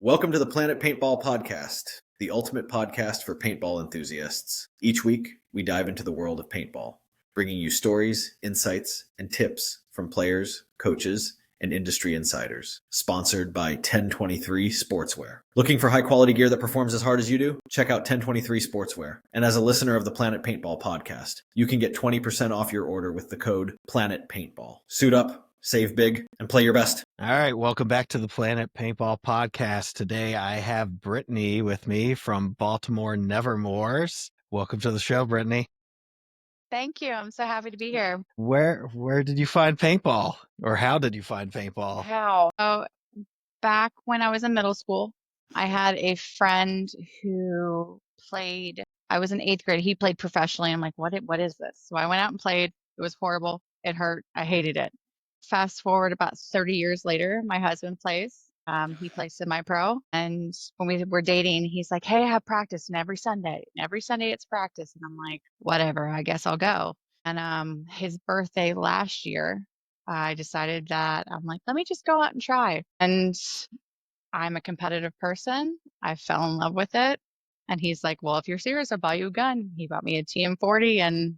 Welcome to the Planet Paintball Podcast, the ultimate podcast for paintball enthusiasts. Each week, we dive into the world of paintball, bringing you stories, insights, and tips from players, coaches, and industry insiders. Sponsored by 1023 Sportswear. Looking for high-quality gear that performs as hard as you do? Check out 1023 Sportswear. And as a listener of the Planet Paintball Podcast, you can get 20% off your order with the code PLANETPaintball. Suit up, save big, and play your best. All right, welcome back to the Planet Paintball Podcast. Today I have Brittany with me from Baltimore Nevermoorz. Welcome to the show, Brittany. Thank you. I'm so happy to be here. Where did you find paintball, or how did you find paintball? How? Oh, back when I was in middle school, I had a friend who played. I was in 8th grade. He played professionally. I'm like, what is this? So I went out and played. It was horrible. It hurt. I hated it. Fast forward about 30 years later, my husband plays. He plays semi-pro. And when we were dating, he's like, hey, I have practice. And every Sunday it's practice. And I'm like, whatever, I guess I'll go. And his birthday last year, I decided that I'm like, let me just go out and try. And I'm a competitive person. I fell in love with it. And he's like, well, if you're serious, I'll buy you a gun. He bought me a TM40 and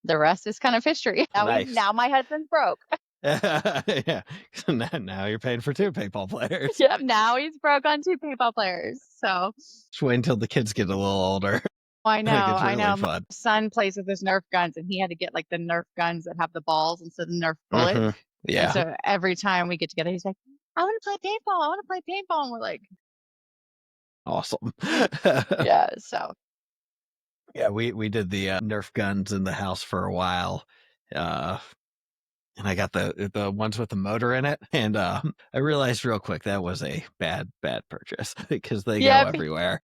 the rest is kind of history. Nice. Now my husband's broke. Yeah. Now you're paying for 2 paintball players. Yep. Now he's broke on 2 paintball players. So Just wait until the kids get a little older. I know. It's really I know. fun. My son plays with his Nerf guns, and he had to get like the Nerf guns that have the balls instead of the Nerf bullets. Mhm. Yeah. And so every time we get together, he's like, I want to play paintball. I want to play paintball. And we're like, Awesome. yeah. So Yeah, we did the Nerf guns in the house for a while. And I got the ones with the motor in it. And I realized real quick that was a bad purchase because they go everywhere.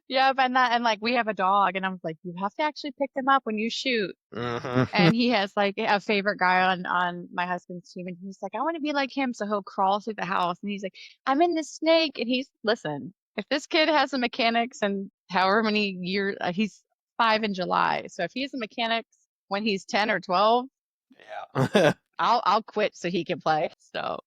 yeah, and like we have a dog, and I was like, you have to actually pick them up when you shoot. Mhm. And he has like a favorite guy on my husband's team, and he's like, I want to be like him. So he'll crawl through the house, and he's like, I'm in the snake. And listen, if this kid has the mechanics and however many years, he's 5 in July. So if he has the mechanics when he's 10 or 12, Yeah. I'll quit so he can play. So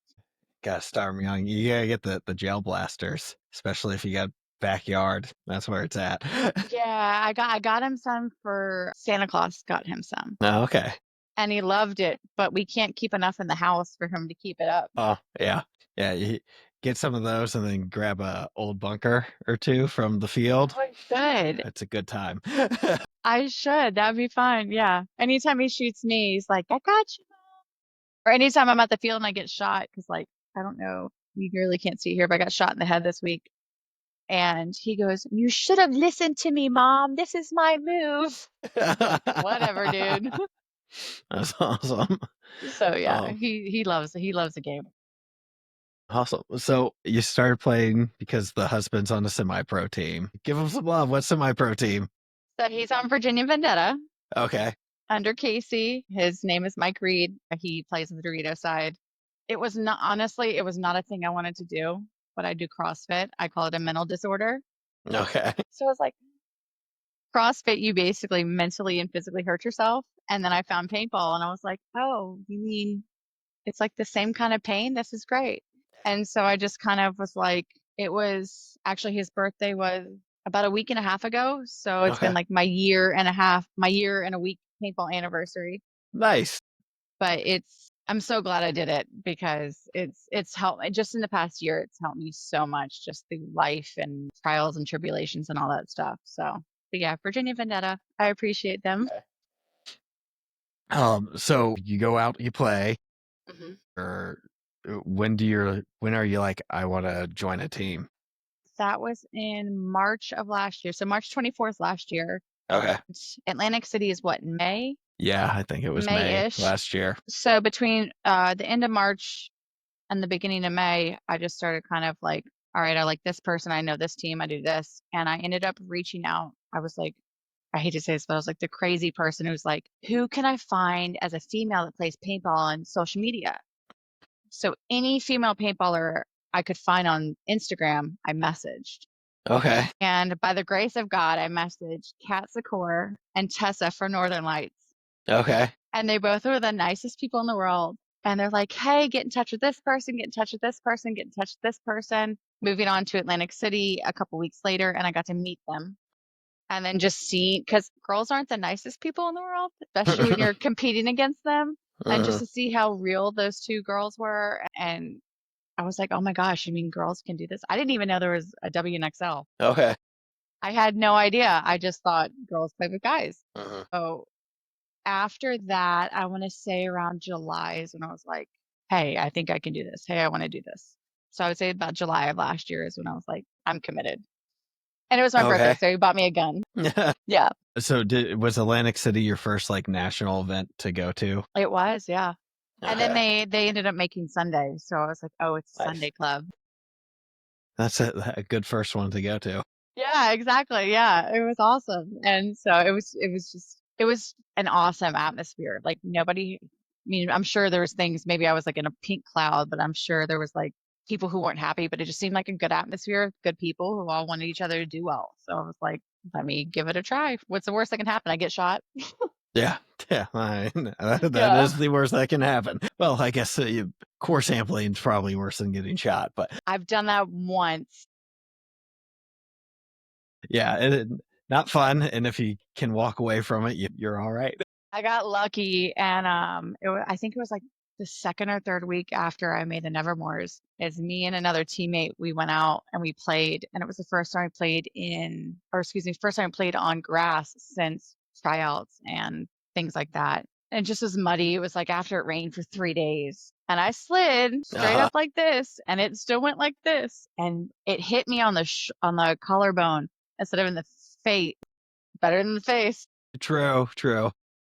Gotta start 'em young. You gotta get the gel blasters, especially if you got backyard. That's where it's at. yeah, I got him some for Santa Claus got him some, Oh, okay. and he loved it. But we can't keep enough in the house for him to keep it up. Oh, yeah. Yeah, you get some of those and then grab a old bunker or 2 from the field. Oh, good. It's a good time. I should. That'd be fun. Yeah. Anytime he shoots me, he's like, I got you. Or anytime I'm at the field and I get shot, because like, I don't know, you really can't see here, but I got shot in the head this week. And he goes, you should have listened to me, Mom. This is my move. Whatever, dude. That's awesome. So yeah, Oh. he loves the game. Awesome. So you started playing because the husband's on a semi-pro team. Give him some love. What's semi-pro team? So he's on Virginia Vendetta Okay. under Casey. His name is Mike Reid. He plays on the Dorito side. It was not a thing I wanted to do, but I do CrossFit. I call it a mental disorder. Okay. So I was like, CrossFit, you basically mentally and physically hurt yourself. And then I found paintball and I was like, oh, you mean it's like the same kind of pain? This is great. And so I just kind of was like, it was actually his birthday was about a week and a half ago. So it's been like my year and a week paintball anniversary. Nice. But I'm so glad I did it because it's helped just in the past year. It's helped me so much just through life and trials and tribulations and all that stuff. So, but yeah, Virginia Vendetta, I appreciate them. So you go out, you play, Mhm. or when are you like, I want to join a team? That was in March of last year. So March 24th last year. Okay. Atlantic City is what, in May? Yeah, I think it was May May-ish. last year. So between the end of March and the beginning of May, I just started kind of like, all right, I like this person. I know this team. I do this. And I ended up reaching out. I was like, I hate to say this, but I was like the crazy person who's like, who can I find as a female that plays paintball on social media? So any female paintballer I could find on Instagram, I messaged. Okay. And by the grace of God, I messaged Kat Secor and Tessa for Northern Lights. Okay. And they both were the nicest people in the world. And they're like, hey, get in touch with this person, get in touch with this person, get in touch with this person. moving on to Atlantic City a couple weeks later, and I got to meet them. And then just see, because girls aren't the nicest people in the world, especially when you're competing against them. And just to see how real those two girls were. And I was like, oh my gosh, you mean girls can do this? I didn't even know there was a WNXL. Okay. I had no idea. I just thought girls play with guys. So after that, I want to say around July is when I was like, hey, I think I can do this. Hey, I want to do this. So I would say about July of last year is when I was like, I'm committed. And it was my birthday, so he bought me a gun. Yeah. So was Atlantic City your first like national event to go to? It was, yeah. Okay. And then they ended up making Sunday, so I was like, oh, it's a Sunday club. That's a good first one to go to. Yeah, exactly. Yeah, it was awesome. And so it was an awesome atmosphere. Like nobody, I mean, I'm sure there was things, maybe I was like in a pink cloud, but I'm sure there was like people who weren't happy, but it just seemed like a good atmosphere, good people who all wanted each other to do well. So I was like, let me give it a try. What's the worst that can happen? I get shot. Yeah. That is the worst that can happen. Well, I guess core sampling is probably worse than getting shot, but I've done that once. Yeah, not fun. And if you can walk away from it, you're all right. I got lucky, and I think it was like the second or third week after I made the Nevermoorz, is me and another teammate, we went out and we played, and it was the first time first time I played on grass since tryouts and things like that. And it just was muddy. It was like after it rained for 3 days, and I slid straight up like this, and it still went like this, and it hit me on the collarbone instead of in the face. Better than the face. True.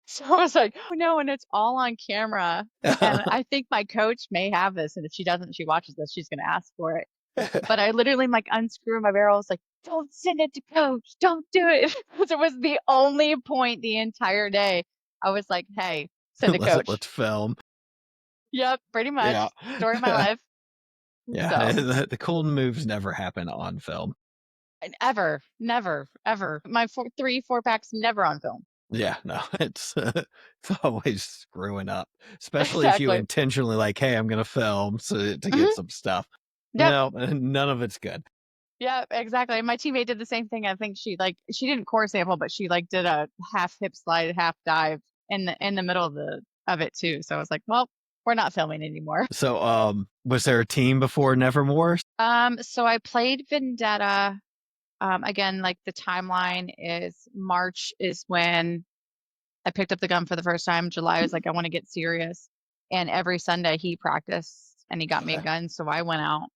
So I was like, oh no, and it's all on camera. And I think my coach may have this, and if she doesn't, she watches this, she's gonna ask for it. But I literally am like unscrewing my barrel. I was like, don't send it to coach, don't do it. Because it was the only point the entire day. I was like, hey, send it to coach. Let's film. Yep, pretty much. Yeah. Story of my life. Yeah, so. The cool moves never happen on film. Ever, never, ever. My 4 packs never on film. Yeah, no, it's always screwing up, especially if you intentionally like, hey, I'm going to film to get some stuff. Yep. No, none of it's good. Yeah, exactly. My teammate did the same thing. I think she didn't core sample, but she like did a half hip slide, half dive in the middle of it too. So I was like, well, we're not filming anymore. So, was there a team before Nevermoorz? So I played Vendetta. Again, like the timeline is March is when I picked up the gun for the first time. July was like, I want to get serious. And every Sunday he practiced and he got me a gun. So I went out,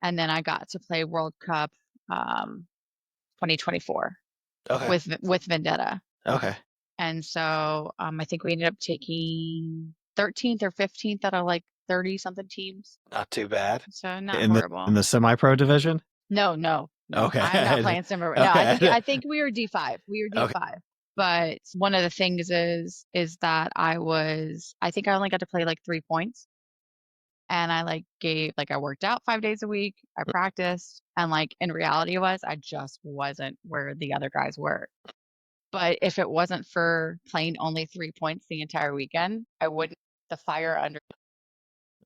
and then I got to play World Cup 2024 with Vendetta. Okay. And so I think we ended up taking 13th or 15th out of like 30 something teams. Not too bad. So not horrible. In the semi-pro division? No. Okay. I'm not playing semi-pro. No, Okay. I think we were D5. Okay. But one of the things is that I think I only got to play like 3 points. And I I worked out 5 days a week. I practiced, and like in reality I just wasn't where the other guys were. But if it wasn't for playing only 3 points the entire weekend, I wouldn't the fire under.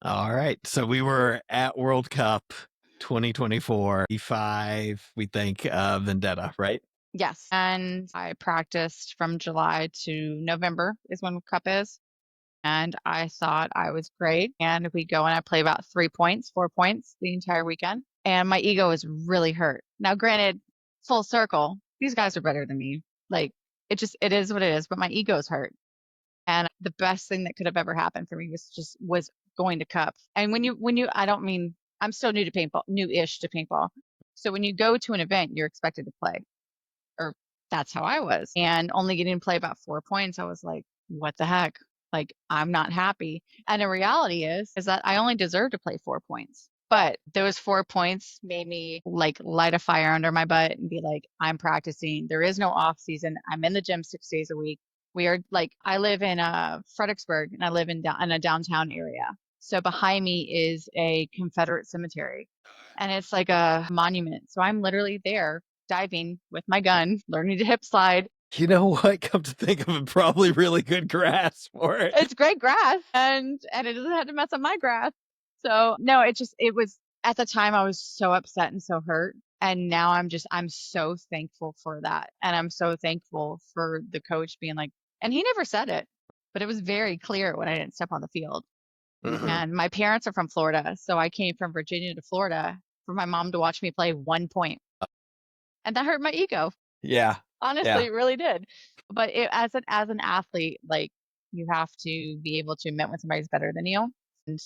All right. So we were at World Cup 2024, E5, we think, Vendetta, right? Yes. And I practiced from July to November is when Cup is. And I thought I was great. And we go and I play about 4 points the entire weekend. And my ego is really hurt. Now, granted, full circle, these guys are better than me. Like, it is what it is, but my ego's hurt. And the best thing that could have ever happened for me was going to Cup. And I'm still new-ish to paintball. So when you go to an event, you're expected to play. Or that's how I was. And only getting to play about 4 points, I was like, what the heck? Like, I'm not happy. And the reality is that I only deserve to play 4 points. But those 4 points made me like light a fire under my butt and be like, I'm practicing. There is no off season. I'm in the gym 6 days a week. We are like, I live in Fredericksburg, and I live in a downtown area. So behind me is a Confederate cemetery, and it's like a monument. So I'm literally there diving with my gun, learning to hip slide. You know what? Come to think of it, probably really good grass for it. It's great grass, and it doesn't have to mess up my grass. So no, it was at the time I was so upset and so hurt. And now I'm so thankful for that. And I'm so thankful for the coach being like, and he never said it, but it was very clear when I didn't step on the field. Mhm. And my parents are from Florida. So I came from Virginia to Florida for my mom to watch me play 1 point. And that hurt my ego. Yeah. Honestly, it really did. But as an athlete, like you have to be able to admit when somebody's better than you. And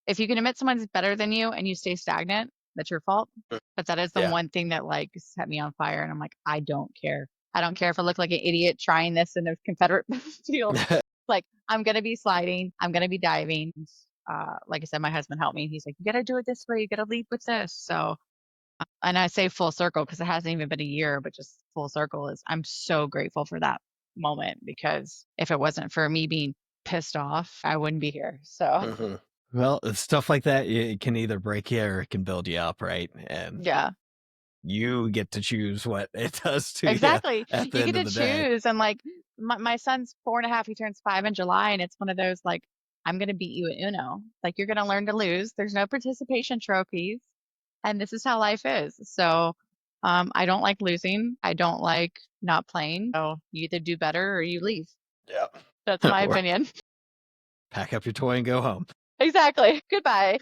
if you can admit someone's better than you and you stay stagnant, that's your fault. But that is the Yeah. one thing that like set me on fire. And I'm like, I don't care. I don't care if I look like an idiot trying this in the Confederate field. Like, I'm going to be sliding. I'm going to be diving. Like I said, my husband helped me. He's like, you got to do it this way. You got to lead with this. So, and I say full circle because it hasn't even been a year, but just full circle is I'm so grateful for that moment because if it wasn't for me being pissed off, I wouldn't be here. So, Mhm. Well, stuff like that, it can either break you or it can build you up, right? And yeah. you get to choose what it does to Exactly. you at the You end get of to the day. choose. And like my son's 4.5, he turns 5 in July. And it's one of those like, I'm going to beat you at Uno. Like you're going to learn to lose. There's no participation trophies. And this is how life is. So I don't like losing. I don't like not playing. So you either do better or you leave. Yeah. That's my Or opinion. pack up your toy and go home. Exactly. Goodbye.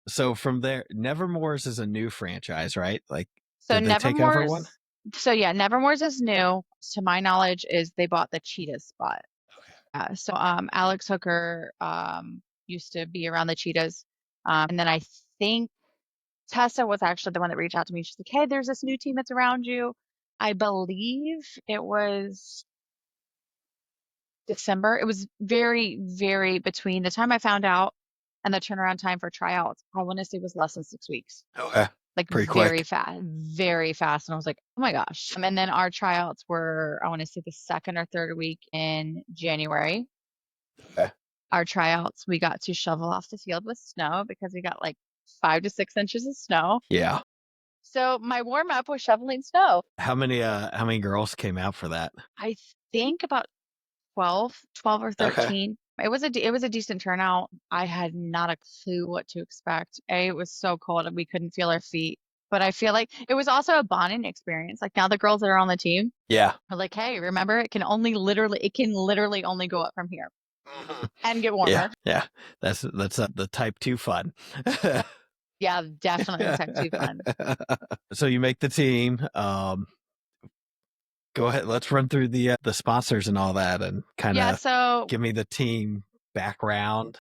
So from there, Nevermoorz is a new franchise, right? Like, So did they take over one? Nevermoorz is new. To my knowledge, is they bought the Cheetah spot. So Alex Hooker used to be around the Cheetahs. And then I think Tessa was actually the one that reached out to me. She's like, hey, there's this new team that's around you. I believe it was December. It was very, very between the time I found out and the turnaround time for tryouts. I want to say was less than 6 weeks. Okay. Like Pretty very quick. fast, very fast. And I was like, oh my gosh. And then our tryouts were, I want to say the second or third week in January. Okay. Our tryouts, we got to shovel off the field with snow because we got like 5 to 6 inches of snow. Yeah. So my warm up was shoveling snow. How many girls came out for that? I think about 12 or 13. It was a decent turnout. I had not a clue what to expect. It was so cold and we couldn't feel our feet. But I feel like it was also a bonding experience. Like now the girls that are on the team Yeah. are like, hey, remember it can literally only go up from here and get warmer. Yeah. That's the type 2 fun. Yeah, definitely type 2 fun. So you make the team. Go ahead. Let's run through the sponsors and all that, and kind Yeah, of so give me the team background.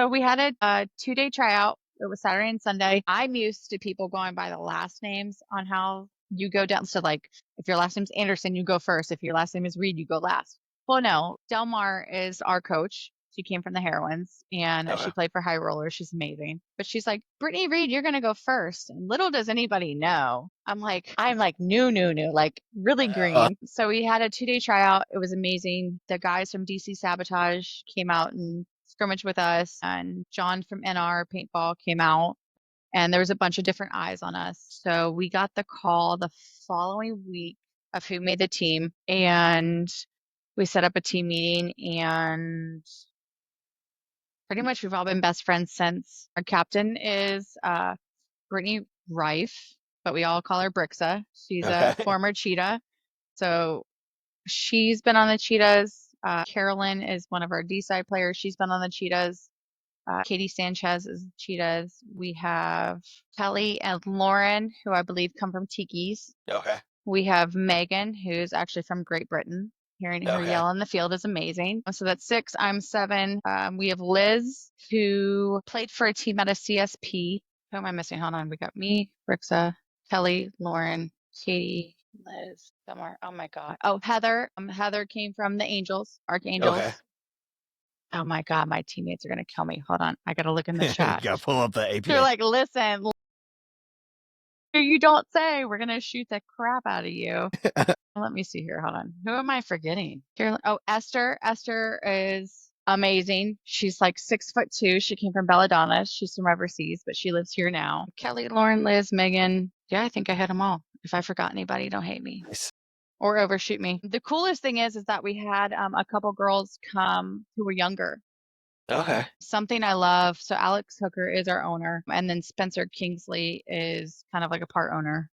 we had a 2-day tryout. It was Saturday and Sunday. I'm used to people going by the last names on how you go down. So like if your last name's Anderson, you go first. If your last name is Reed, you go last. Well, no, Delmar is our coach. She came from the Heroines and she played for High Roller. She's amazing. But she's like, Brittany Reid, you're going to go first. And little does anybody know. I'm like new, like really green. So we had a 2-day tryout. It was amazing. The guys from DC Sabotage came out and scrimmaged with us. And John from NR Paintball came out. And there was a bunch of different eyes on us. So we got the call the following week of who made the team. And we set up a team meeting and pretty much we've all been best friends since. Our captain is Brittany Reid, but we all call her Brixa. She's a former Cheetah. So she's been on the Cheetahs. Carolyn is one of our D-side players. She's been on the Cheetahs. Katie Sanchez is Cheetahs. We have Kelly and Lauren, who I believe come from Tiki's. We have Megan, who's actually from Great Britain. Hearing her yell in the field is amazing. So that's 6. I'm 7. We have Liz, who played for a team out of CSP. Who am I missing? Hold on. We got me, Brixa, Kelly, Lauren, Katie, Liz, somewhere. Oh my God. Oh, Heather. Heather came from the Angels, Archangels. Oh my God, my teammates are gonna kill me. Hold on, I gotta look in the chat. You gotta pull up the APA. They're like, listen, you don't say. We're gonna shoot the crap out of you. Let me see here. Hold on. Who am I forgetting? Oh, Esther. Esther is amazing. She's like 6'2". She came from Belladonna. She's from overseas, but she lives here now. Kelly, Lauren, Liz, Megan. Yeah, I think I hit them all. If I forgot anybody, don't hate me. Nice. Or overshoot me. The coolest thing is that we had a couple girls come who were younger. Okay. Something I love. So Alex Hooker is our owner, and then Spencer Kingsley is kind of like a part owner.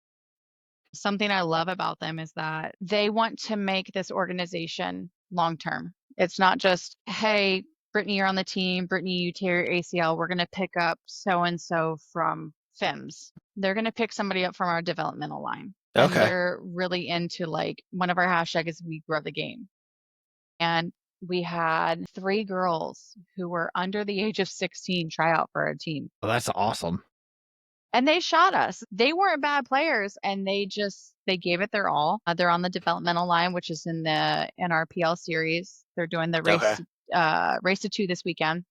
Something I love about them is that they want to make this organization long term. It's not just, hey, Brittany, you're on the team. Brittany, you tear your ACL. We're going to pick up so and so from FIMS. They're going to pick somebody up from our developmental line. And Okay. they're really into, like, one of our hashtags is we grow the game. And we had 3 girls who were under the age of 16 try out for our team. Well, that's awesome. And they shot us. They weren't bad players, and they gave it their all. They're on the developmental line, which is in the NRPL series. They're doing the race to 2 this weekend.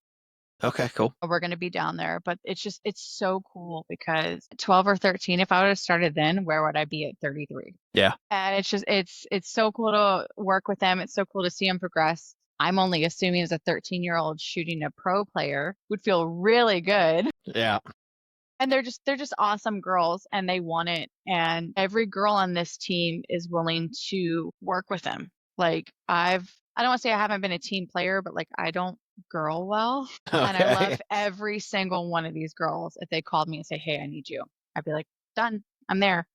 Okay, cool. We're going to be down there, but it's so cool because 12 or 13, if I would have started then, where would I be at 33? Yeah. And it's so cool to work with them. It's so cool to see them progress. I'm only assuming as a 13-year-old shooting a pro player would feel really good. Yeah. And they're just awesome girls, and they want it. And every girl on this team is willing to work with them. Like, I don't want to say I haven't been a team player, but, like, I don't girl well. And I love every single one of these girls. If they called me and say, hey, I need you, I'd be like, done, I'm there.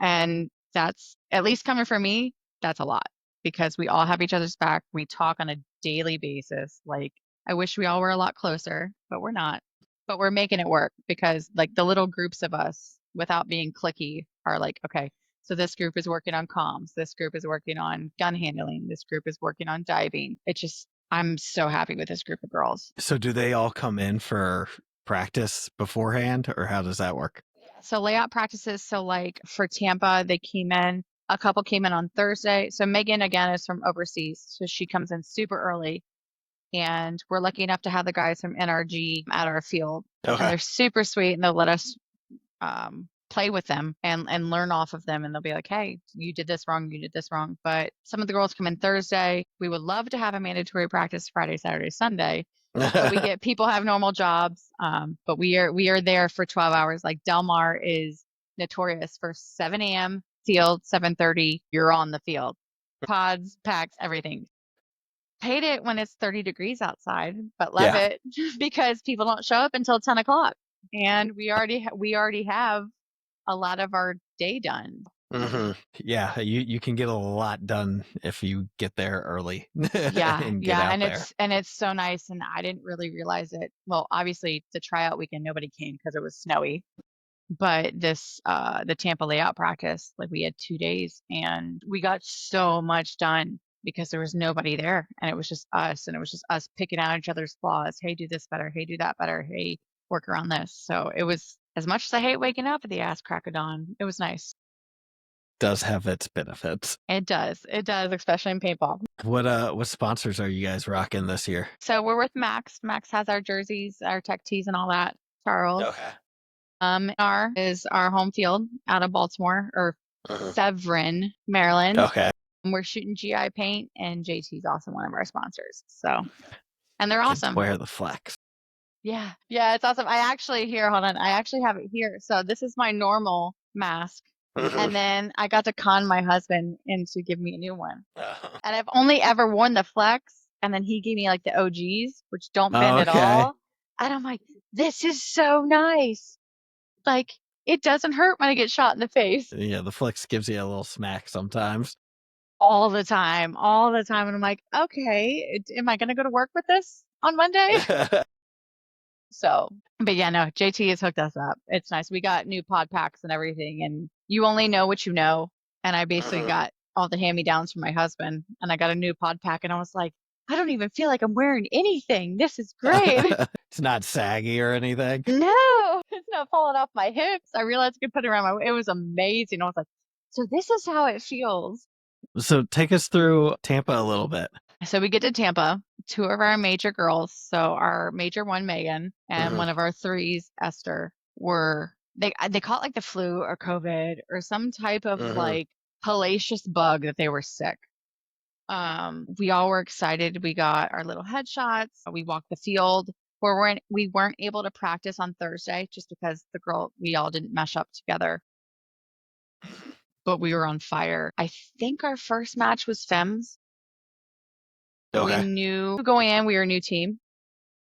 And that's, at least coming from me, that's a lot, because we all have each other's back. We talk on a daily basis. Like, I wish we all were a lot closer, but we're not. But we're making it work because, like, the little groups of us, without being cliquey, are like, okay, so this group is working on comms. This group is working on gun handling. This group is working on diving. I'm so happy with this group of girls. So do they all come in for practice beforehand, or how does that work? So layout practices. So, like, for Tampa, a couple came in on Thursday. So Megan, again, is from overseas. So she comes in super early. And we're lucky enough to have the guys from NRG at our field. Okay. And they're super sweet, and they'll let us play with them and learn off of them. And they'll be like, hey, you did this wrong. You did this wrong. But some of the girls come in Thursday. We would love to have a mandatory practice Friday, Saturday, Sunday. But people have normal jobs. But we are there for 12 hours. Like, Del Mar is notorious for 7 a.m. field, 7:30, you're on the field. Pods, packs, everything. Hate it when it's 30 degrees outside, but love it because people don't show up until 10 o'clock. And we already have a lot of our day done. Mm-hmm. Yeah, you can get a lot done if you get there early. Yeah, and get out there. It's so nice. And I didn't really realize it. Well, obviously the tryout weekend, nobody came because it was snowy. But this the Tampa layout practice, like, we had 2 days and we got so much done because there was nobody there, and it was just us, and it was just us picking out each other's flaws. Hey, do this better. Hey, do that better. Hey, work around this. So it was, as much as I hate waking up at the ass crack of dawn, it was nice. Does have its benefits. It does, especially in paintball. What sponsors are you guys rocking this year? So we're with Max. Max has our jerseys, our tech tees, and all that. Charles. Okay. Is our home field out of Baltimore, or Severn, Maryland. Okay. We're shooting GI paint, and JT's also one of our sponsors. So, and they're awesome. Wear the flex. Yeah, it's awesome. I actually have it here. So this is my normal mask, and then I got to con my husband into giving me a new one. And I've only ever worn the flex, and then he gave me, like, the OGs, which don't bend at all. And I'm like, this is so nice. Like, it doesn't hurt when I get shot in the face. Yeah, the flex gives you a little smack sometimes. All the time. And I'm like, okay, am I going to go to work with this on Monday? So, but yeah, no, JT has hooked us up. It's nice. We got new pod packs and everything, and you only know what you know. And I basically got all the hand-me-downs from my husband, and I got a new pod pack, and I was like, I don't even feel like I'm wearing anything. This is great. It's not saggy or anything. No, it's not falling off my hips. I realized I could put it around it was amazing. I was like, so this is how it feels. So take us through Tampa a little bit. So we get to Tampa, 2 of our major girls. So our major one, Megan, and one of our 3s, Esther, they caught, like, the flu or COVID or some type of like hellacious bug that they were sick. We all were excited. We got our little headshots. We walked the field. We weren't able to practice on Thursday just because we all didn't mesh up together. But we were on fire. I think our first match was FEMS. Okay. We knew going in, we were a new team.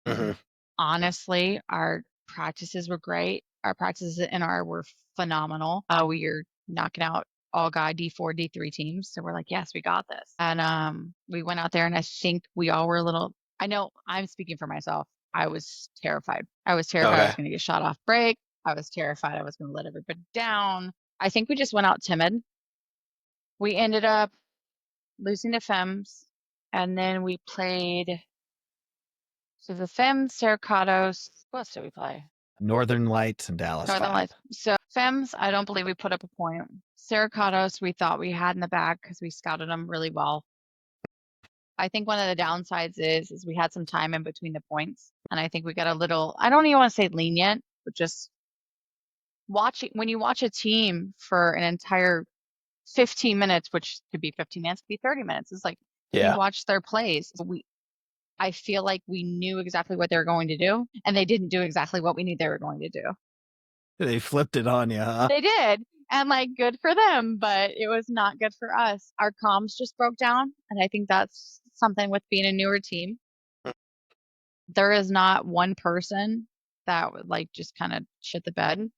Mm-hmm. Honestly, our practices were great. Our practices in R were phenomenal. We are knocking out all guy D4, D3 teams. So we're like, yes, we got this. And we went out there, and I think we all were a little, I know I'm speaking for myself. I was terrified. I was terrified I was Okay. going to get shot off break. I was terrified I was going to let everybody down. I think we just went out timid. We ended up losing to Femmes, and then we played. So the Femmes, Cercados, what else did we play? Northern Lights and Dallas Northern 5. Lights. So Femmes, I don't believe we put up a point. Cercados, we thought we had in the bag because we scouted them really well. I think one of the downsides is we had some time in between the points, and I think we got a little, I don't even want to say lenient, but just watching, when you watch a team for an entire 15 minutes, which could be 15 minutes, could be 30 minutes, it's like you watch their plays. I feel like we knew exactly what they were going to do, and they didn't do exactly what we knew they were going to do. They flipped it on you, huh? They did. And like, good for them, but it was not good for us. Our comms just broke down. And I think that's something with being a newer team. There is not one person that would like just kind of shit the bed.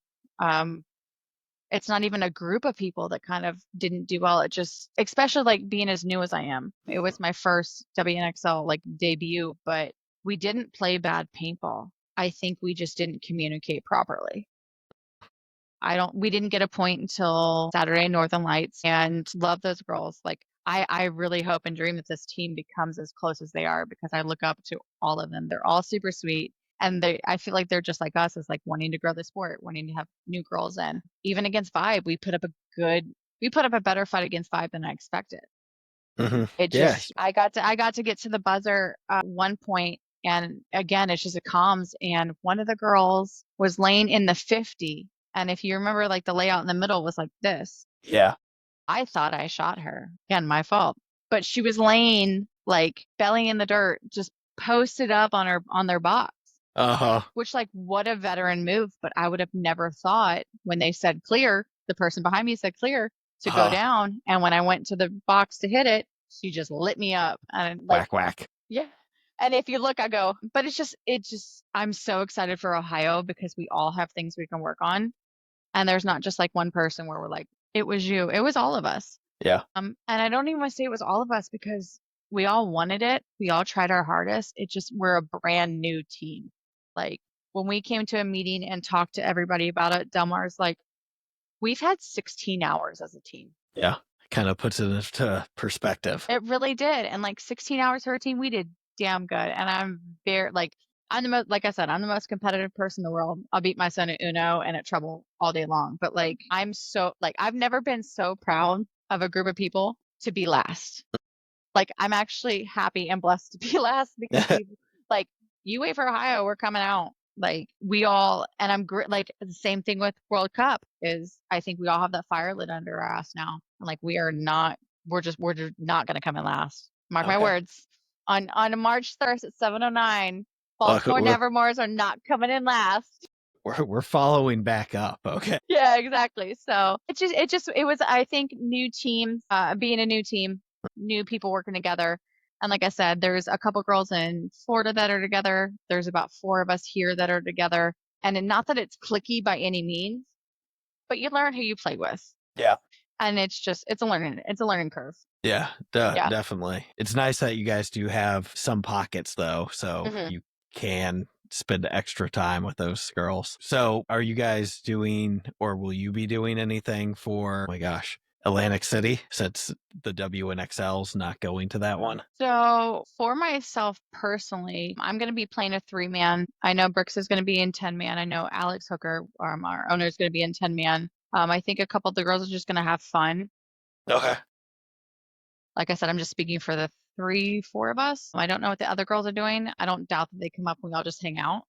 It's not even a group of people that kind of didn't do well. It just, especially like being as new as I am, it was my first WNXL like debut, but we didn't play bad paintball. I think we just didn't communicate properly. We didn't get a point until Saturday, Northern Lights, and love those girls. Like, I really hope and dream that this team becomes as close as they are, because I look up to all of them. They're all super sweet. And I feel like they're just like us, is like wanting to grow the sport, wanting to have new girls in. Even against Vibe, we put up a better fight against Vibe than I expected. Mm-hmm. It just, I got to get to the buzzer at one point, and again, it's just a comms, and one of the girls was laying in the 50. And if you remember, like the layout in the middle was like this. Yeah. I thought I shot her. Again, my fault. But she was laying like belly in the dirt, just posted up on their box. Uh-huh. Which, like, what a veteran move. But I would have never thought, when they said clear, the person behind me said clear to go down. And when I went to the box to hit it, she just lit me up. And like, whack. yeah. And if you look, I go, but it just, I'm so excited for Ohio, because we all have things we can work on. And there's not just like one person where we're like, it was you. It was all of us. Yeah. And I don't even want to say it was all of us, because we all wanted it. We all tried our hardest. It just, we're a brand new team. Like, when we came to a meeting and talked to everybody about it, Delmar's like, we've had 16 hours as a team. Yeah. Kind of puts it into perspective. It really did. And like 16 hours for a team, we did damn good. And I'm very, like, like I said, I'm the most competitive person in the world. I'll beat my son at Uno and at Trouble all day long. But like, I've never been so proud of a group of people to be last. Like, I'm actually happy and blessed to be last, because like, you wait for Ohio, we're coming out. Like, we all, and I'm like, the same thing with World Cup is, I think we all have that fire lit under our ass now. And like, we're just not going to come in last. Mark my words. On March 1st at 7:09, Baltimore Nevermoorz are not coming in last. We're following back up. Okay. Yeah, exactly. So it was, I think, new teams, being a new team, new people working together. And like I said, there's a couple girls in Florida that are together. There's about 4 of us here that are together. And not that it's cliquey by any means, but you learn who you play with. Yeah. And it's a learning curve. Yeah, definitely. It's nice that you guys do have some pockets, though, so you can spend extra time with those girls. So are you guys doing, or will you be doing anything for, oh my gosh, Atlantic City, since the WNXL's not going to that one? So for myself personally, I'm going to be playing a 3-man. I know Brooks is going to be in 10-man. I know Alex Hooker, our owner, is going to be in 10-man. I think a couple of the girls are just going to have fun. Okay. Like I said, I'm just speaking for the 3-4 of us. I don't know what the other girls are doing. I don't doubt that they come up and we all just hang out.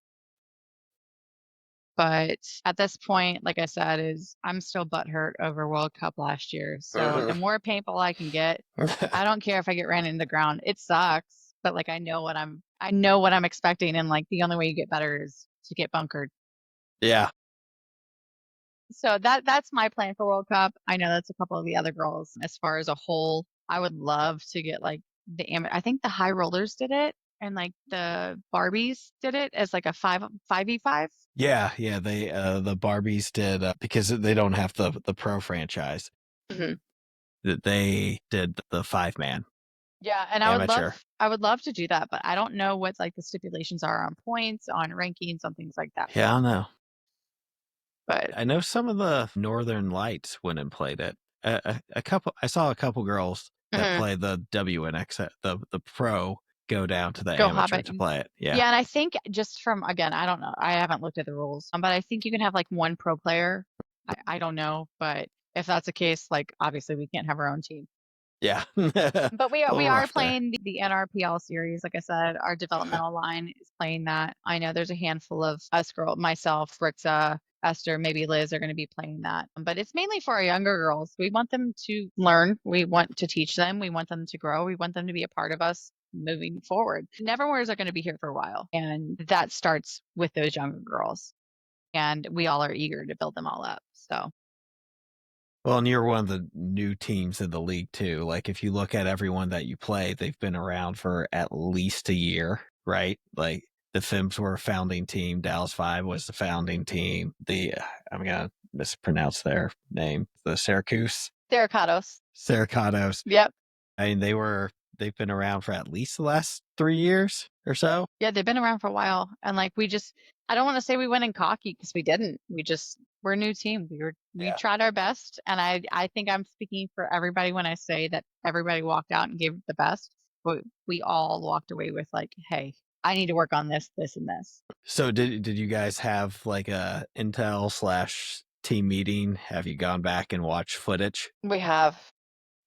But at this point, like I said, I'm still butthurt over World Cup last year. So the more paintball I can get, I don't care if I get ran into the ground. It sucks, but like, I know what I'm expecting, and like, the only way you get better is to get bunkered. Yeah. So that's my plan for World Cup. I know that's a couple of the other girls. As far as a whole, I would love to get like I think the high rollers did it And like the Barbies did it as like a 5v5. Yeah, they the Barbies did because they don't have the pro franchise. Mhm. That they did the 5-man. Yeah, and Amateur. I would love to do that, but I don't know what like the stipulations are on points, on rankings, on things like that. Yeah, I don't know. But I know some of the Northern Lights went and played it. I saw a couple girls that Mhm. play the WNXL, the pro, go down to the Go amateur Hobbit. to play it. Yeah. Yeah, and I think just from again, I don't know. I haven't looked at the rules, but I think you can have like one pro player. I don't know, but if that's the case, like obviously we can't have our own team. Yeah. But we A little we are rough there. playing the NRPL series. Like I said, our developmental line is playing that. I know there's a handful of us myself, Ritza, Esther, maybe Liz are going to be playing that. But it's mainly for our younger girls. We want them to learn. We want to teach them. We want them to grow. We want them to be a part of us moving forward. Nevermoorz are going to be here for a while. And that starts with those younger girls. And we all are eager to build them all up. So Well, and you're one of the new teams in the league too. Like if you look at everyone that you play, they've been around for at least a year, right? Like the Fims were a founding team. Dallas 5 was the founding team. I'm gonna mispronounce their name. The Syracuse Theracatos. Yep. I mean, they've been around for at least the last 3 years or so. Yeah, they've been around for a while. And like I don't want to say we went in cocky because we didn't. We're a new team. We Yeah. tried our best. And I think I'm speaking for everybody when I say that everybody walked out and gave the best. But we all walked away with like, hey, I need to work on this, this, and this. So did you guys have like a intel/team meeting? Have you gone back and watched footage? We have.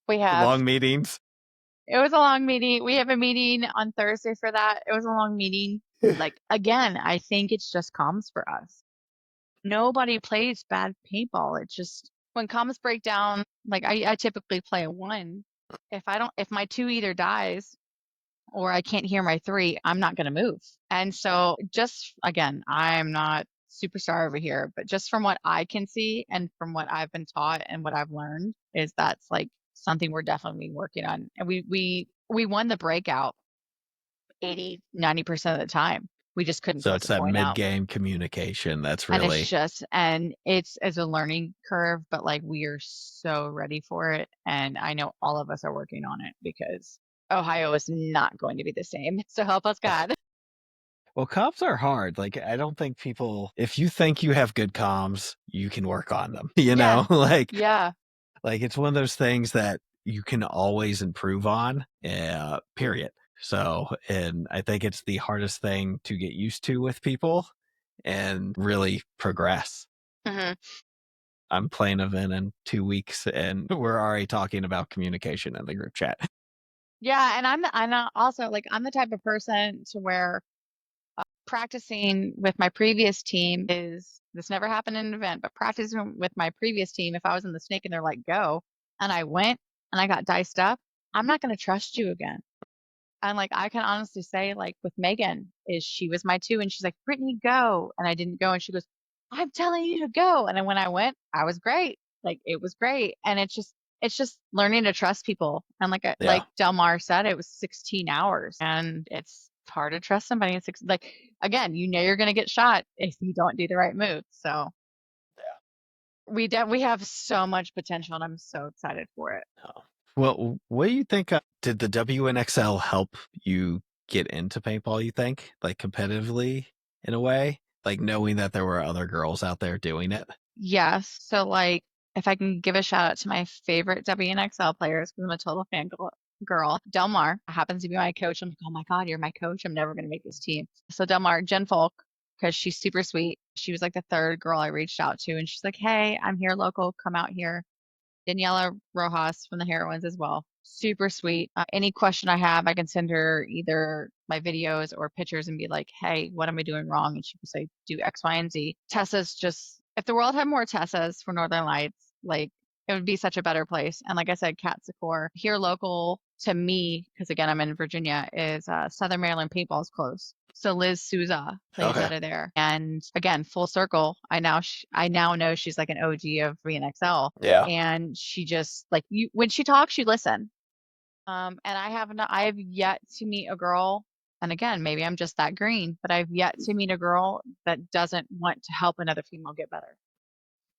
We have. Long meetings? It was a long meeting. We have a meeting on Thursday for that. It was a long meeting. Like, again, I think it's just comms for us. Nobody plays bad paintball. It's just when comms break down, like I typically play a 1. If my 2 either dies or I can't hear my 3, I'm not going to move. And so just again, I'm not superstar over here, but just from what I can see and from what I've been taught and what I've learned is that's like something we're definitely working on. And we won the breakout 80-90% of the time. We just couldn't So close it's the that point out. mid-game communication that's And really it's a learning curve, but like we are so ready for it. And I know all of us are working on it because Ohio is not going to be the same. So help us God. well, comms are hard. Like I don't think if you think you have good comms, you can work on them. You know, Yeah. like it's one of those things that you can always improve on. Period. So, and I think it's the hardest thing to get used to with people and really progress. hmm I'm playing an event in 2 weeks and we're already talking about communication in the group chat. Yeah. And I'm not also like, I'm the type of person to where practicing with my previous team this never happened in an event, but practicing with my previous team, if I was in the snake and they're like, go, and I went and I got diced up, I'm not going to trust you again. And like I can honestly say, like with Megan, is she was my 2, and she's like, Brittany, go, and I didn't go, and she goes, I'm telling you to go, and then when I went, I was great, like it was great, and it's just learning to trust people, and like Yeah. like Delmar said, it was 16 hours, and it's hard to trust somebody in like again, you're gonna get shot if you don't do the right move, so yeah, we have so much potential, and I'm so excited for it. Well, what do you think? Did the WNXL help you get into paintball, you think? Like competitively in a way? Like knowing that there were other girls out there doing it? Yes. So, like, if I can give a shout out to my favorite WNXL players, because I'm a total girl, Delmar happens to be my coach. I'm like, oh my God, you're my coach. I'm never going to make this team. So, Delmar, Jen Folk, because she's super sweet. She was like the 3rd girl I reached out to. And she's like, hey, I'm here local. Come out here. Daniela Rojas from the Heroines as well. Super sweet. Any question I have, I can send her either my videos or pictures and be like, hey, what am I doing wrong? And she will say, do X, Y, and Z. Tessa's just, if the world had more Tessas for Northern Lights, like it would be such a better place. And like I said, Cat Secor, here local to me, because again, I'm in Virginia, is Southern Maryland Paintball's close. So Liz Souza plays out of there. And again, full circle, I now know she's like an OG of WNXL. Yeah. And she just like when she talks, you listen. And I have yet to meet a girl And again, maybe I'm just that green, but I've yet to meet a girl that doesn't want to help another female get better.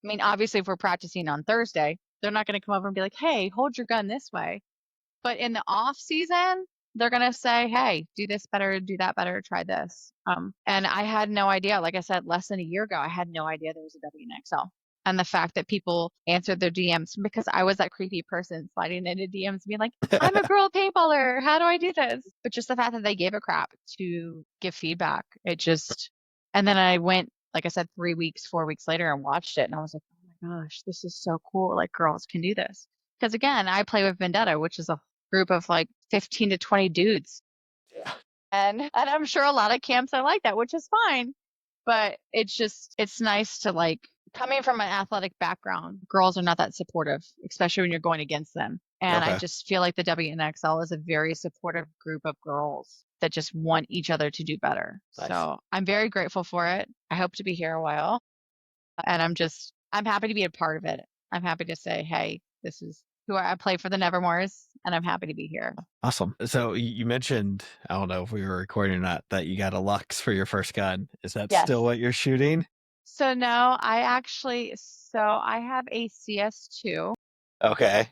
I mean, obviously, if we're practicing on Thursday, they're not going to come over and be like, hey, hold your gun this way. But in the off season, they're going to say, hey, do this better, do that better, try this. And I had no idea. Like I said, less than a year ago, I had no idea there was a WNXL. And the fact that people answered their DMs, because I was that creepy person sliding into DMs being like, I'm a girl paintballer. How do I do this? But just the fact that they gave a crap to give feedback, and then I went, like I said, 4 weeks later and watched it. And I was like, oh my gosh, this is so cool. Like girls can do this. Because again, I play with Vendetta, which is a group of like 15 to 20 dudes. Yeah. And I'm sure a lot of camps are like that, which is fine. But it's nice to like, coming from an athletic background, girls are not that supportive, especially when you're going against them. And I just feel like the WNXL is a very supportive group of girls that just want each other to do better. Nice. So I'm very grateful for it. I hope to be here a while. And I'm happy to be a part of it. I'm happy to say, hey, this is who I play for the Nevermoorz, and I'm happy to be here. Awesome. So you mentioned, I don't know if we were recording or not, that you got a Lux for your first gun. Is that still what you're shooting? So no, I have a CS2. Okay.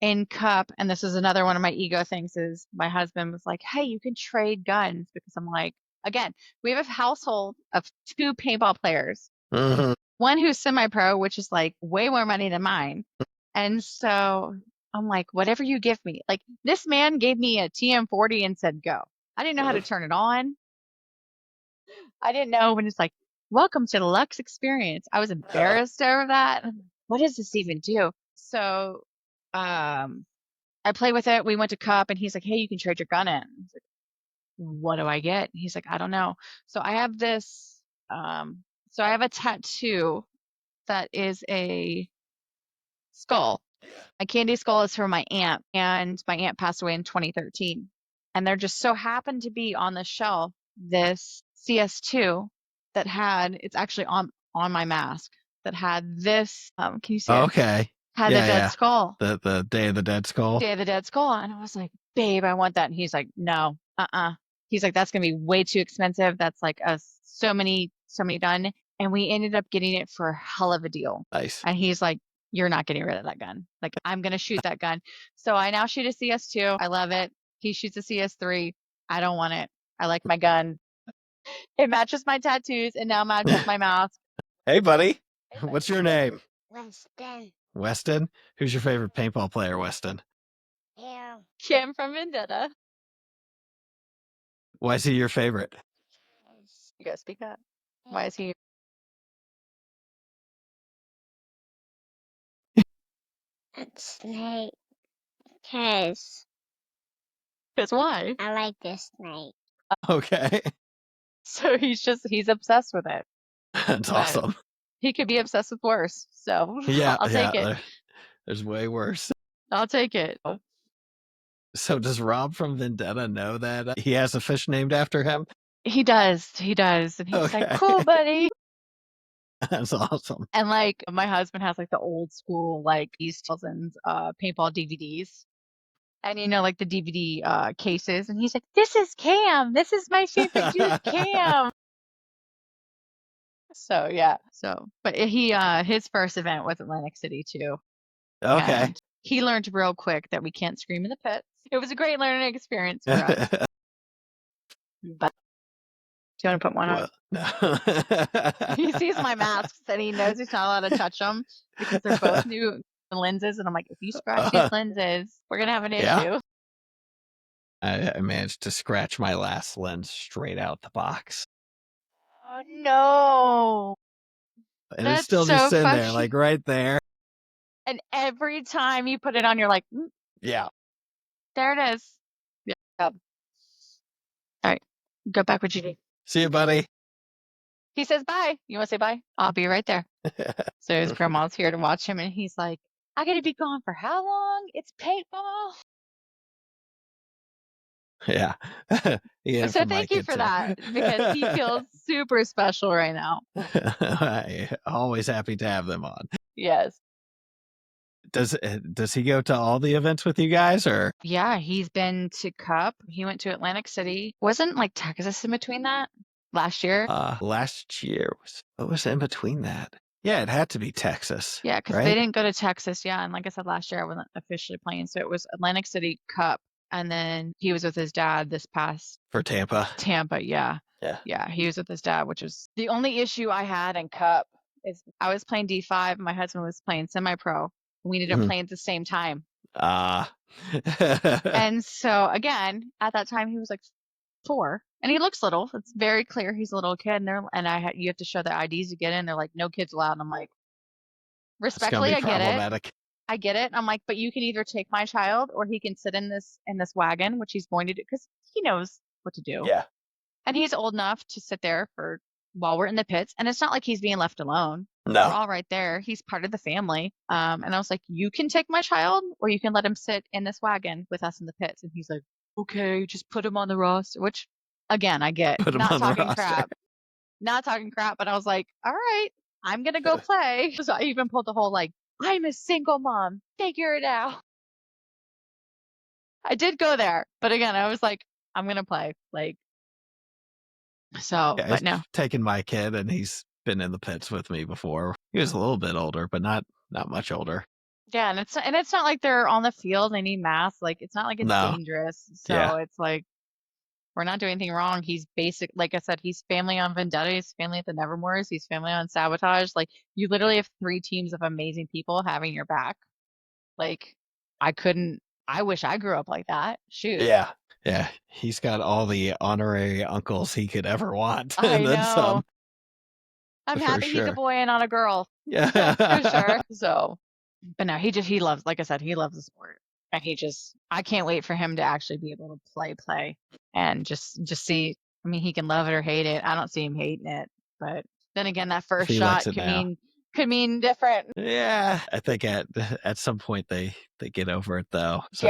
In Cup, and this is another one of my ego things, is my husband was like, hey, you can trade guns, because I'm like, again, we have a household of 2 paintball players. Mm-hmm. One who's semi-pro, which is like way more money than mine. And so I'm like, whatever you give me. Like this man gave me a TM40 and said, go. I didn't know how to turn it on. I didn't know when it's like, welcome to the Lux experience. I was embarrassed over that. What does this even do? So I play with it. We went to Cup and he's like, hey, you can trade your gun in. I was like, what do I get? He's like, I don't know. So I have this, so I have a tattoo that is a skull. My candy skull is for my aunt, and my aunt passed away in 2013. And there just so happened to be on the shelf this CS2 that it's actually on my mask, that had this, can you see it? Okay. Had the dead skull. The Day of the Dead Skull. Day of the Dead Skull. And I was like, babe, I want that. And he's like, no, He's like, that's going to be way too expensive. That's like so many done. And we ended up getting it for a hell of a deal. Nice. And he's like, you're not getting rid of that gun. Like, I'm going to shoot that gun. So I now shoot a CS2. I love it. He shoots a CS3. I don't want it. I like my gun. It matches my tattoos and now matches my mask. Hey, buddy. What's your name? Weston. Weston? Who's your favorite paintball player, Weston? Kim from Vendetta. Why is he your favorite? You gotta speak up. Why is he? That's snake. Because Why? I like this snake. Okay. So he's obsessed with it. That's awesome. He could be obsessed with worse. So Yeah, I'll take it. There's way worse. I'll take it. So does Rob from Vendetta know that he has a fish named after him? He does. And he's like, cool, buddy. That's awesome. And like my husband has like the old school, like East 2000s paintball DVDs. And like the DVD cases. And he's like, this is Cam. This is my favorite dude, Cam. So yeah. But his first event was Atlantic City too. Okay. And he learned real quick that we can't scream in the pits. It was a great learning experience for us. But do you want to put one on? No. He sees my masks and he knows he's not allowed to touch them because they're both new lenses. And I'm like, if you scratch these lenses, we're going to have an issue. I managed to scratch my last lens straight out the box. Oh, no. And it's still just sitting there, like right there. And every time you put it on, you're like, yeah. There it is. Yeah. All right. Go back with Judy. See you, buddy. He says bye. You want to say bye? I'll be right there. So his grandma's here to watch him, and he's like, I got to be gone for how long? It's paintball. Yeah. So thank you for that, because he feels super special right now. Always happy to have them on. Yes. Does he go to all the events with you guys, or? Yeah, he's been to Cup. He went to Atlantic City. Wasn't like Texas in between that last year? Last year what was in between that? Yeah, it had to be Texas. Yeah, because right? they didn't go to Texas. Yeah, and like I said, last year I wasn't officially playing, so it was Atlantic City Cup, and then he was with his dad this past For Tampa. Tampa. Yeah, Yeah. he was with his dad, which was the only issue I had in Cup. Is I was playing D5, my husband was playing semi-pro. We ended up playing at the same time. And so again, at that time he was like 4, and he looks little. It's very clear he's a little kid, and you have to show their IDs to get in. They're like, no kids allowed. And I'm like, respectfully, I get it. I get it. I'm like, but you can either take my child or he can sit in this wagon, which he's going to do because he knows what to do. Yeah. And he's old enough to sit there while we're in the pits. And it's not like he's being left alone. No. We're all right there. He's part of the family. And I was like, you can take my child or you can let him sit in this wagon with us in the pits. And he's like, okay, just put him on the roster, which again, I get. Put him Not on the talking roster. crap. Not talking crap, but I was like, all right, I'm going to go play. So I even pulled the whole like, I'm a single mom. Figure it out. I did go there, but again, I was like, I'm going to play. Like, so, Yeah, but no. Taking my kid, and he's been in the pits with me before. He was a little bit older, but not much older. Yeah, and it's not like they're on the field. They need masks. Like, it's not like it's dangerous. So it's like, we're not doing anything wrong. He's like I said, he's family on Vendetta. He's family at the Nevermoorz. He's family on Sabotage. Like, you literally have 3 teams of amazing people having your back. Like, I wish I grew up like that. Shoot. Yeah. Yeah. He's got all the honorary uncles he could ever want. I and then know. some. I'm For happy he's a sure. boy and not a girl. Yeah. For sure. So, but no, he loves, like I said, he loves the sport. And I can't wait for him to actually be able to play and just see. I mean, he can love it or hate it. I don't see him hating it. But then again, that first He shot likes it could mean different. Yeah. I think at some point they get over it though. So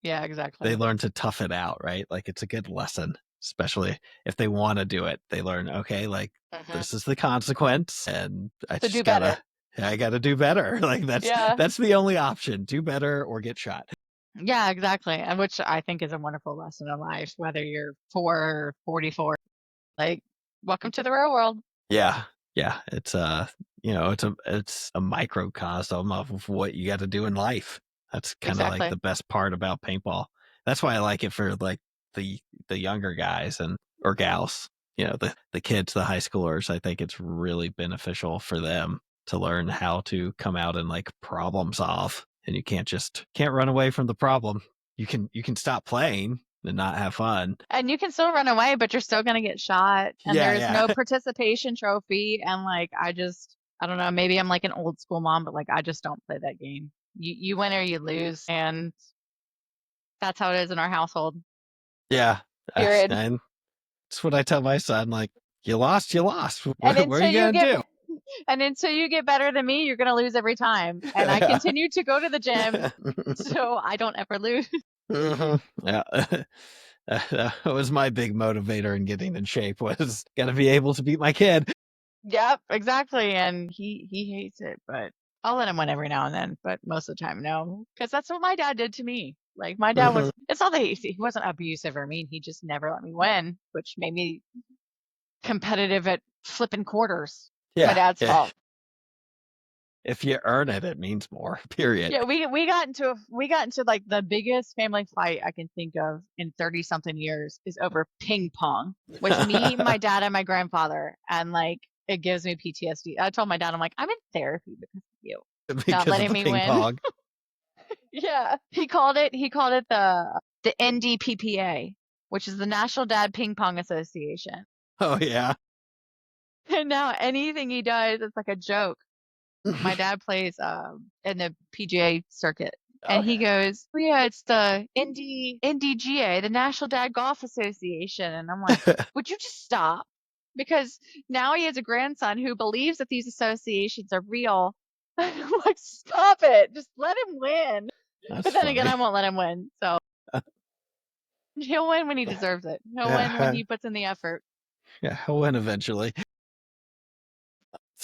Yeah, exactly. they learn to tough it out, right? Like, it's a good lesson, especially if they want to do it. They learn, okay, like this is the consequence, and I So just do gotta better. I gotta do better. Like, that's the only option. Do better or get shot. Yeah, exactly. And which I think is a wonderful lesson in life, whether you're 4 or 44. Like, welcome to the real world. Yeah. Yeah. It's it's a microcosm of what you got to do in life. That's kind of like the best part about paintball. That's why I like it for like the younger guys or gals, the kids, the high schoolers. I think it's really beneficial for them to learn how to come out and like problem solve. And you can't run away from the problem. You can stop playing and not have fun. And you can still run away, but you're still going to get shot. And there's no participation trophy. And like, I don't know, maybe I'm like an old school mom, but like, I just don't play that game. You win or you lose. And that's how it is in our household. Yeah. Period. And that's what I tell my son. Like, you lost. What are you going to do? And until you get better than me, you're going to lose every time. And I continue to go to the gym, so I don't ever lose. Yeah. That was my big motivator in getting in shape, was got to be able to beat my kid. Yep, exactly. And he hates it, but I'll let him win every now and then. But most of the time, no, because that's what my dad did to me. Like, my dad was, it's not that he wasn't abusive or mean. He just never let me win, which made me competitive at flipping quarters. Yeah. My dad's fault. If you earn it, it means more. Period. Yeah, we got into like the biggest family fight I can think of in 30-something years is over ping pong with me, my dad, and my grandfather, and like, it gives me PTSD. I told my dad, I'm like, I'm in therapy because of you. Not letting me win. Pong. Yeah, he called it the NDPPA, which is the National Dad Ping Pong Association. Oh yeah. And now anything he does, it's like a joke. My dad plays in the PGA circuit, and he goes, "Oh yeah, it's the NDGA, the National Dad Golf Association." And I'm like, "Would you just stop?" Because now he has a grandson who believes that these associations are real. I'm like, "Stop it! Just let him win." But then again, I won't let him win. So he'll win when he deserves it. He'll win when he puts in the effort. Yeah, he'll win eventually.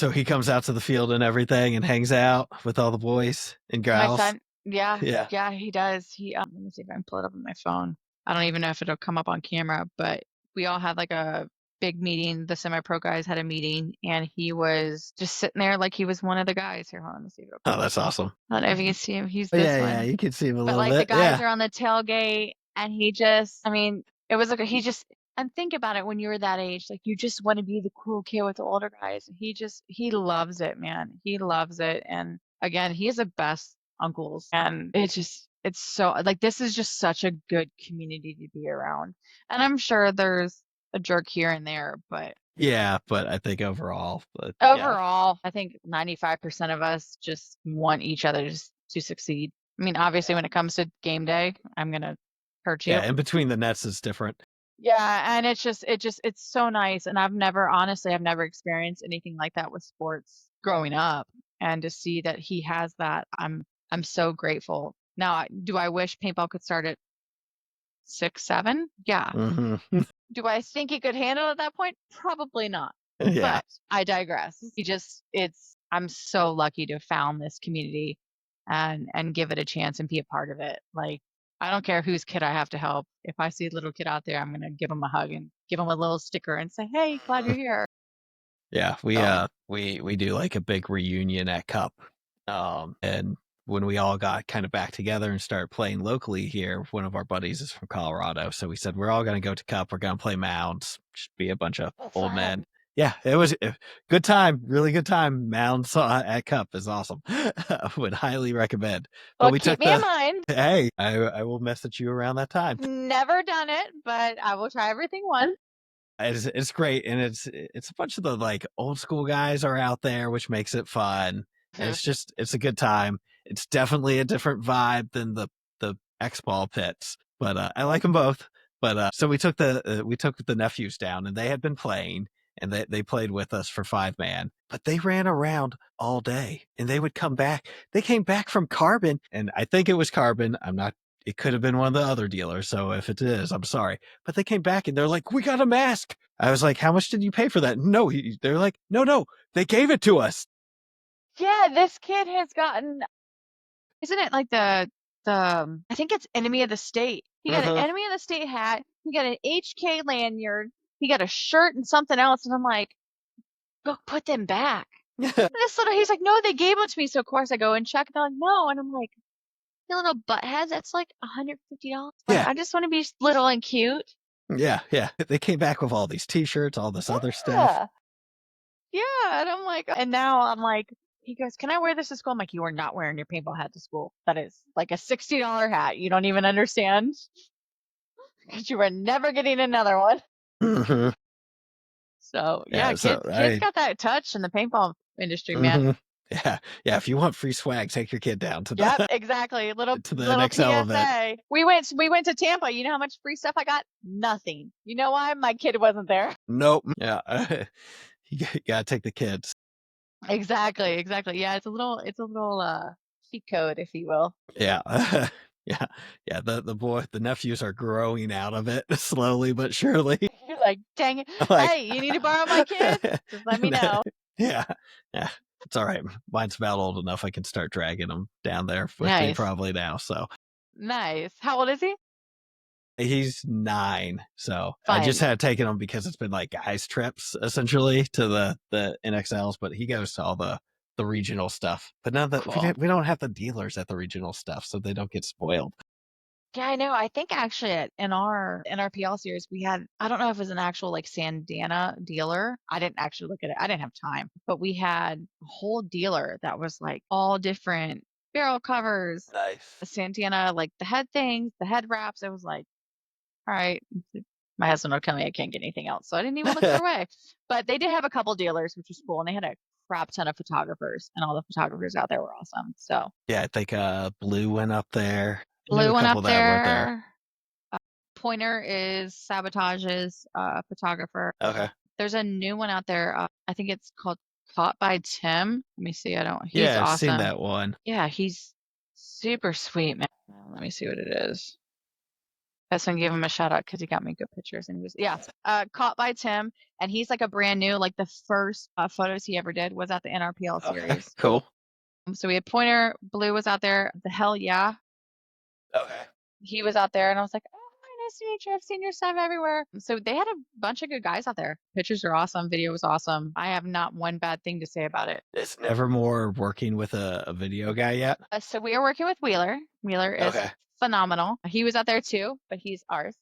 So he comes out to the field and everything and hangs out with all the boys and My girls. son, yeah, Yeah. he does. Let me see if I can pull it up on my phone. I don't even know if it'll come up on camera, but we all had like a big meeting. The semi-pro guys had a meeting, and he was just sitting there like he was one of the guys. Here, hold on, let me see if it'll come Oh, up. that's awesome. I don't know if you can see him. He's Oh, this yeah, one. you can see him a But little like the bit. guys Yeah. are on the tailgate, and he just, I mean, it was like he just, and think about it when you were that age, like you just want to be the cool kid with the older guys. He loves it, man. He loves it. And again, he is the best uncles. And it's so, like, this is just such a good community to be around. And I'm sure there's a jerk here and there, but Yeah, but I think overall, overall, I think 95% of us just want each other to succeed. I mean, obviously, when it comes to game day, I'm gonna hurt you. Yeah, in between the nets is different. Yeah, and it's so nice. And I've never experienced anything like that with sports growing up. And to see that he has that, I'm so grateful. Now, do I wish paintball could start at 6, 7? Yeah. Mm-hmm. Do I think he could handle it at that point? Probably not. Yeah. But I digress. I'm so lucky to have found this community and give it a chance and be a part of it. Like, I don't care whose kid I have to help. If I see a little kid out there, I'm gonna give him a hug and give him a little sticker and say, "Hey, glad you're here." Yeah, So, we do like a big reunion at Cup. And when we all got kind of back together and started playing locally here, one of our buddies is from Colorado, so we said we're all going to go to Cup. We're going to play Mounds, just be a bunch of old men. Yeah, it was a good time, really good time. Mounds at Cup is awesome. Would highly recommend. But well, we keep took me in mind. Hey, I will message you around that time. Never done it, but I will try everything once. It's great, and it's a bunch of the like old school guys are out there, which makes it fun. And it's a good time. It's definitely a different vibe than the X ball pits, but I like them both. But so we took the nephews down, and they had been playing, and they played with us for 5-man, but they ran around all day, and they would come back. They came back from Carbon, and I think it was Carbon. I'm not. It could have been one of the other dealers, so if it is, I'm sorry. But they came back and they're like, "We got a mask." I was like, "How much did you pay for that?" No, they're like, "No, they gave it to us." Yeah, this kid has gotten. Isn't it like I think it's Enemy of the State. He got an Enemy of the State hat. He got an HK lanyard. He got a shirt and something else. And I'm like, go put them back. He's like, no, they gave them to me. So of course I go and check. And they're like, no. And I'm like, you little buttheads, that's like $150. Yeah. I just want to be little and cute. Yeah. They came back with all these T-shirts, all this other stuff. Yeah. And I'm like, and now I'm like, he goes, can I wear this to school? I'm like, you are not wearing your paintball hat to school. That is like a $60 hat. You don't even understand. Because you are never getting another one. Mm-hmm. So Yeah, kids got that touch in the paintball industry, man. Yeah. If you want free swag, take your kid down to the Yep, exactly. Little NXL PSA. event. We went to Tampa. You know how much free stuff I got? Nothing. You know why? My kid wasn't there. Nope. Yeah. You gotta take the kids. Exactly. Yeah, it's a little cheat code, if you will. Yeah. Yeah. The nephews are growing out of it slowly but surely. You're like, dang it. Hey, you need to borrow my kid? Just let me know. Yeah. It's all right. Mine's about old enough. I can start dragging them down there with me probably now. So nice. How old is he? He's 9. So I just had taken him because it's been like guys trips essentially to the NXLs, but he goes to all the regional stuff. But none of we don't have the dealers at the regional stuff, so they don't get spoiled. Yeah, I know. I think actually in our PL series we had, I don't know if it was an actual like Sandana dealer. I didn't actually look at it. I didn't have time. But we had a whole dealer that was like all different barrel covers. Nice. The Santana, like the head things, the head wraps. It was like, all right. My husband will tell me I can't get anything else. So I didn't even look their way. But they did have a couple dealers, which was cool. And they had a crap ton of photographers, and all the photographers out there were awesome. So yeah, I think Blue went up there. Blue went up there. Pointer is Sabotage's photographer. Okay. There's a new one out there. I think it's called Caught by Tim. Let me see. He's awesome. I've seen that one. Yeah, he's super sweet, man. Let me see what it is. That's when I gave him a shout out because he got me good pictures. And he was, caught by Tim. And he's like a brand new, like the first photos he ever did was at the NRPL Okay, series. cool. So we had Pointer, Blue was out there. The Hell Yeah, Okay. he was out there. And I was like, oh, hi, nice to meet you. I've seen your stuff everywhere. So they had a bunch of good guys out there. Pictures are awesome. Video was awesome. I have not one bad thing to say about it. Is Nevermoor working with a video guy yet? So we are working with Wheeler. Wheeler is Okay. phenomenal. He was out there too, but he's ours.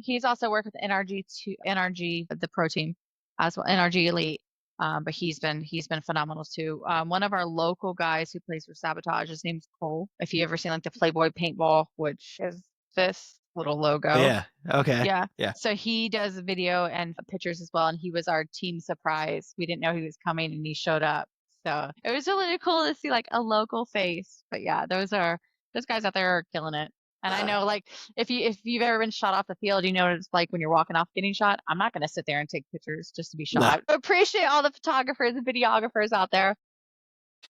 He's also worked with NRG, the pro team, as well, NRG Elite. But he's been phenomenal too. One of our local guys who plays for Sabotage, his name's Cole. If you ever seen like the Playboy Paintball, which is this little logo. Yeah. Okay. Yeah. Yeah. So he does video and pictures as well, and he was our team surprise. We didn't know he was coming, and he showed up. So it was really cool to see like a local face. But yeah, those guys out there are killing it. And I know, like, if you've ever been shot off the field, you know what it's like when you're walking off getting shot. I'm not going to sit there and take pictures just to be shot. No. Appreciate all the photographers and videographers out there,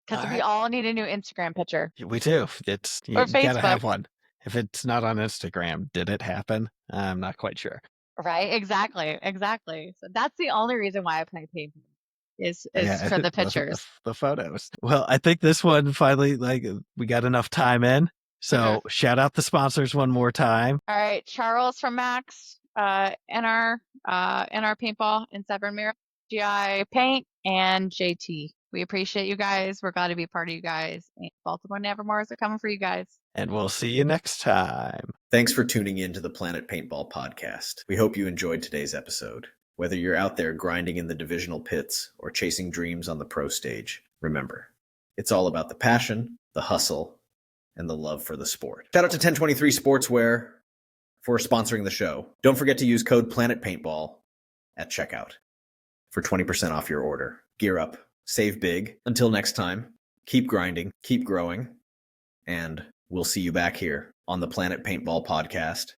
because All we right. all need a new Instagram picture. We do. It's you, Or you gotta have Facebook. one. If it's not on Instagram, did it happen? I'm not quite sure. Right? Exactly. So that's the only reason why I play paintball is Yeah, for the pictures. the photos. Well, I think this one finally, like, we got enough time in. So shout out the sponsors one more time. All right, Charles from Max, NR Paintball in Severn Mirror, GI Paint, and JT. We appreciate you guys. We're glad to be a part of you guys. And Baltimore Nevermoorz are coming for you guys. And we'll see you next time. Thanks for tuning in to the Planet Paintball podcast. We hope you enjoyed today's episode. Whether you're out there grinding in the divisional pits or chasing dreams on the pro stage, remember, it's all about the passion, the hustle, and the love for the sport. Shout out to 1023 Sportswear for sponsoring the show. Don't forget to use code Planet Paintball at checkout for 20% off your order. Gear up, save big. Until next time, keep grinding, keep growing, and we'll see you back here on the Planet Paintball podcast